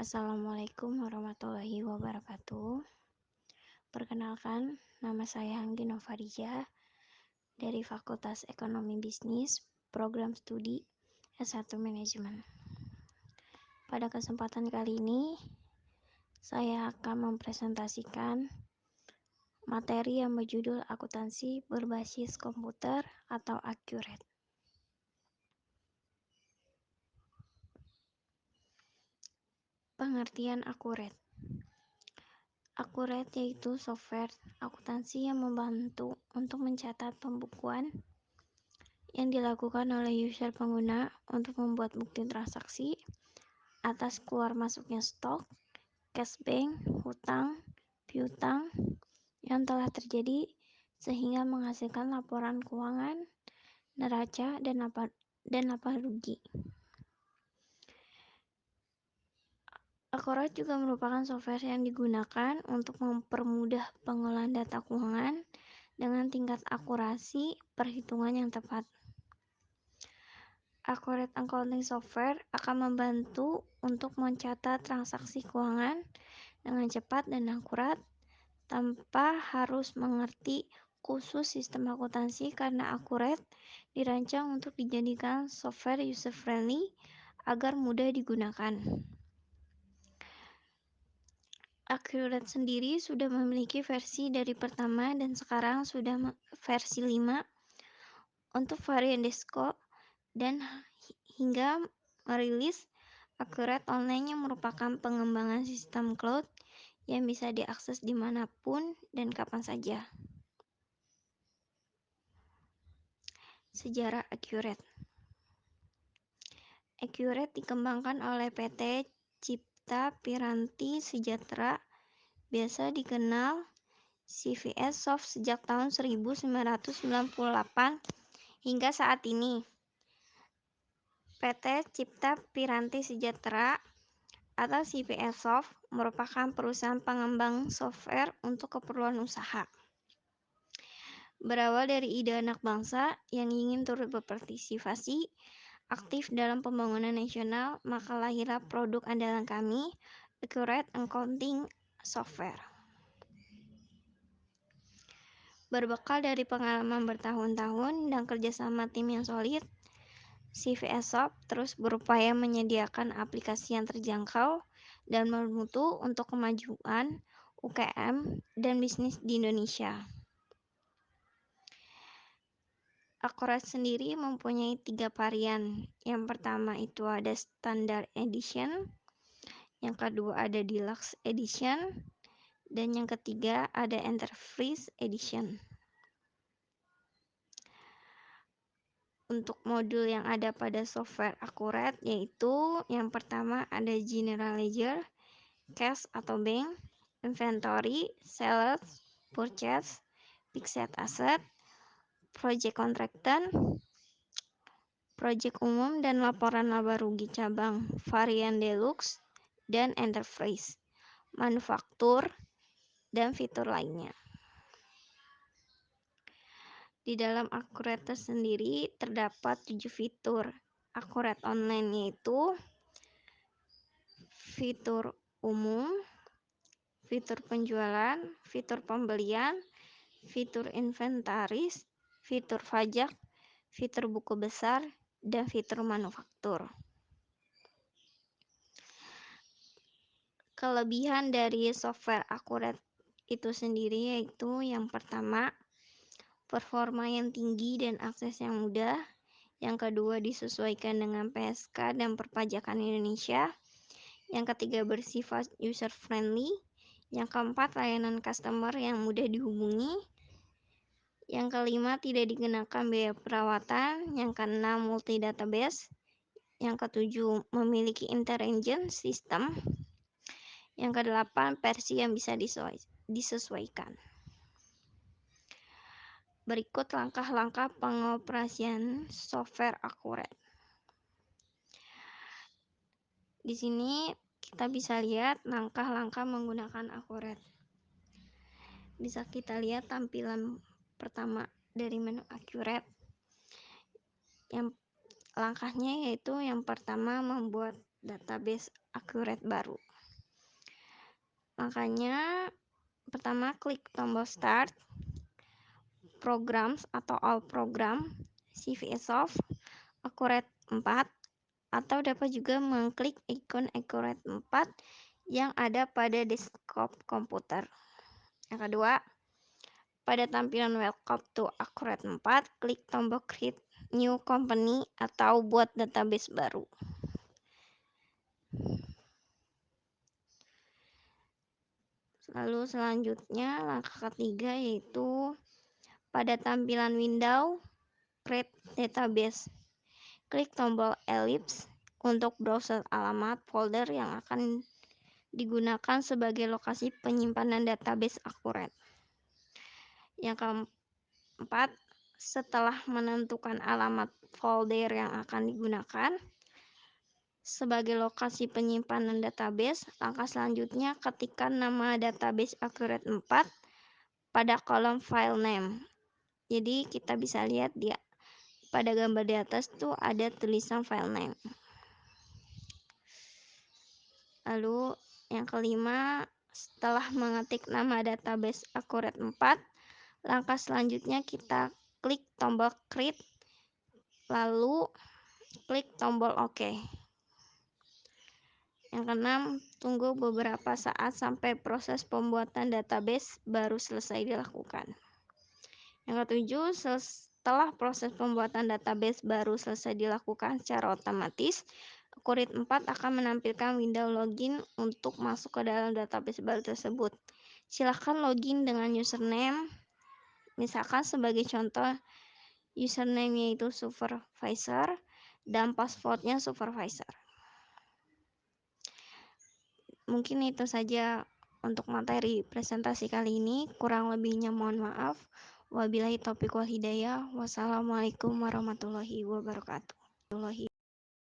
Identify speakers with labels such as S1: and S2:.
S1: Assalamualaikum warahmatullahi wabarakatuh. Perkenalkan, nama saya Anggi Novarija dari Fakultas Ekonomi Bisnis, Program Studi S1 Manajemen. Pada kesempatan kali ini, saya akan mempresentasikan materi yang berjudul akuntansi berbasis komputer atau Accurate. Pengertian Accurate. Accurate yaitu software akuntansi yang membantu untuk mencatat pembukuan yang dilakukan oleh user pengguna untuk membuat bukti transaksi atas keluar masuknya stok, cash bank, hutang, piutang yang telah terjadi sehingga menghasilkan laporan keuangan, neraca, dan laba rugi. Accurate juga merupakan software yang digunakan untuk mempermudah pengolahan data keuangan dengan tingkat akurasi perhitungan yang tepat. Accurate Accounting Software akan membantu untuk mencatat transaksi keuangan dengan cepat dan akurat tanpa harus mengerti khusus sistem akuntansi karena Accurate dirancang untuk dijadikan software user-friendly agar mudah digunakan. Accurate sendiri sudah memiliki versi dari pertama dan sekarang sudah versi 5 untuk varian desktop dan hingga merilis Accurate Online yang merupakan pengembangan sistem cloud yang bisa diakses dimanapun dan kapan saja. Sejarah Accurate. Accurate dikembangkan oleh PT Cipta Piranti Sejahtera, biasa dikenal CVS Soft sejak tahun 1998 hingga saat ini. PT Cipta Piranti Sejahtera atau CVS Soft merupakan perusahaan pengembang software untuk keperluan usaha. Berawal dari ide anak bangsa yang ingin turut berpartisipasi aktif dalam pembangunan nasional, maka lahirlah produk andalan kami, Accurate Accounting Software. Berbekal dari pengalaman bertahun-tahun dan kerjasama tim yang solid, CVS Soft terus berupaya menyediakan aplikasi yang terjangkau dan bermutu untuk kemajuan UKM dan bisnis di Indonesia. Accurate sendiri mempunyai 3 varian. Yang pertama itu ada Standard Edition, yang kedua ada Deluxe Edition, dan yang ketiga ada Enterprise Edition. Untuk modul yang ada pada software Accurate yaitu yang pertama ada General Ledger, Cash atau Bank, Inventory, Sales, Purchase, Fixed Asset, Project Contractor, Project Umum dan laporan laba rugi cabang, varian Deluxe dan Enterprise, manufaktur, dan fitur lainnya. Di dalam Accurate sendiri terdapat 7 fitur Accurate Online, yaitu fitur umum, fitur penjualan, fitur pembelian, fitur inventaris, fitur pajak, fitur buku besar, dan fitur manufaktur. Kelebihan dari software Accurate itu sendiri yaitu yang pertama, performa yang tinggi dan akses yang mudah. Yang kedua, disesuaikan dengan PSK dan perpajakan Indonesia. Yang ketiga, bersifat user-friendly. Yang keempat, layanan customer yang mudah dihubungi. Yang kelima, tidak dikenakan biaya perawatan. Yang keenam, multi-database. Yang ketujuh, memiliki inter-engine system. Yang kedelapan, versi yang bisa disesuaikan. Berikut langkah-langkah pengoperasian software Accurate. Di sini kita bisa lihat langkah-langkah menggunakan Accurate. Bisa kita lihat tampilan pertama dari menu Accurate. Yang langkahnya yaitu yang pertama membuat database accurate baru. Makanya pertama klik tombol start, programs atau all program, CVSoft, Accurate 4, atau dapat juga mengklik ikon Accurate 4 yang ada pada desktop komputer. Yang kedua, pada tampilan Welcome to Accurate 4, klik tombol Create New Company atau buat database baru. Lalu selanjutnya langkah ketiga yaitu pada tampilan window Create Database. Klik tombol ellipse untuk browser alamat folder yang akan digunakan sebagai lokasi penyimpanan database akurat. Yang keempat, setelah menentukan alamat folder yang akan digunakan sebagai lokasi penyimpanan database, langkah selanjutnya ketikkan nama database Accurate 4 pada kolom file name. Jadi kita bisa lihat pada gambar di atas tuh ada tulisan file name. Lalu yang kelima, setelah mengetik nama database Accurate 4, langkah selanjutnya kita klik tombol create, lalu klik tombol OK. Yang keenam, tunggu beberapa saat sampai proses pembuatan database baru selesai dilakukan. Yang ketujuh, setelah proses pembuatan database baru selesai dilakukan secara otomatis, Accurate 4 akan menampilkan window login untuk masuk ke dalam database baru tersebut. Silakan login dengan username, misalkan sebagai contoh, username yaitu supervisor dan passwordnya supervisor. Mungkin itu saja untuk materi presentasi kali ini. Kurang lebihnya mohon maaf. Wabillahi taufiq wal hidayah. Wassalamualaikum warahmatullahi wabarakatuh.